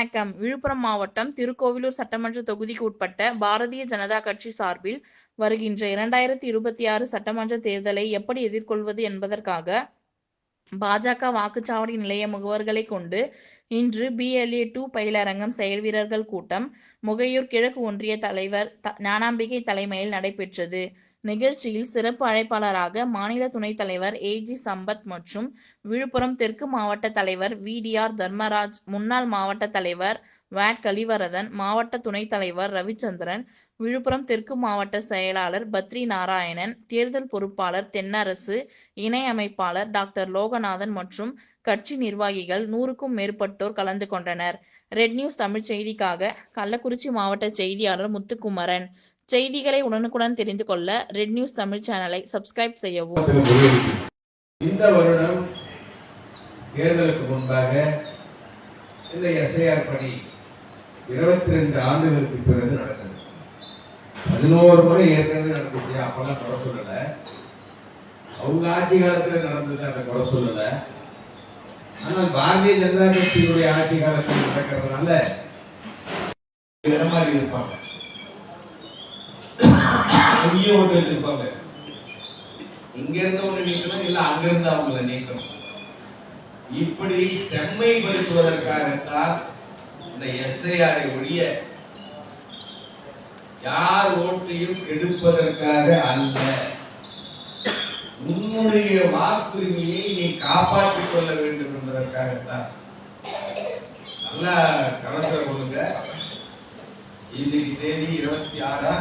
வணக்கம். விழுப்புரம் மாவட்டம் திருக்கோவிலூர் சட்டமன்ற தொகுதிக்கு உட்பட்ட பாரதிய ஜனதா கட்சி சார்பில் வருகின்ற 2026 சட்டமன்ற தேர்தலை எப்படி எதிர்கொள்வது என்பதற்காக பாஜக வாக்குச்சாவடி நிலைய முகவர்களை கொண்டு இன்று BLA 2 பயிலரங்கம் செயல்வீரர்கள் கூட்டம் முகையூர் கிழக்கு ஒன்றிய தலைவர் ஞானாம்பிகை தலைமையில் நடைபெற்றது. நிகழ்ச்சியில் சிறப்பு அழைப்பாளராக மாநில துணைத் தலைவர் AG சம்பத் மற்றும் விழுப்புரம் தெற்கு மாவட்ட தலைவர் VDR தர்மராஜ், முன்னாள் மாவட்ட தலைவர் வாட் கலிவரதன், மாவட்ட துணைத் தலைவர் ரவிச்சந்திரன், விழுப்புரம் தெற்கு மாவட்ட செயலாளர் பத்ரி நாராயணன், தேர்தல் பொறுப்பாளர் தென்னரசு, இணை அமைப்பாளர் டாக்டர் லோகநாதன் மற்றும் கட்சி நிர்வாகிகள் 100க்கும் மேற்பட்டோர் கலந்து கொண்டனர். ரெட் நியூஸ் தமிழ் செய்திக்காக கள்ளக்குறிச்சி மாவட்ட செய்தியாளர் முத்துக்குமரன். செய்திகளை உடனுக்குடன் தெரிந்து கொள்ள ரெட் நியூஸ் தமிழ் சேனலை சப்ஸ்கிரைப் செய்யவும். இந்த வருடம் தேர்தலுக்கு முன்பாக இந்த SIR பணி 22 ஆண்டுகளுக்கு பிறகு நடக்குது. 11 முறை ஏற்கனவே நடந்துச்சு. அப்பெல்லாம் குறை சொல்லல. அவங்க ஆட்சி காலத்தில் நடந்தது, அந்த குறை சொல்லல. ஆனால் பாரதிய ஜனதா கட்சியினுடைய ஆட்சி காலத்தில் நடக்கிறதுனால இடமாறி இருப்பாங்க, அங்கேயும் ஒன்று வச்சிருப்பாங்க. இங்க இருந்த ஒன்று நீக்கணும், இல்ல அங்க இருந்து அவங்களை நீக்கணும். இப்படி செம்மைப்படுத்துவதற்காகத்தான் இந்த SIR ஒழிய யார் ஓட்டையும் கெடுப்பதற்காக அல்ல. உன்னுடைய வாக்குரிமையை நீ காப்பாற்றிக் கொள்ள வேண்டும் என்பதற்காகத்தான். நல்லா கணக்கில் கொள்ளுங்க. இன்னைக்கு தேதி 26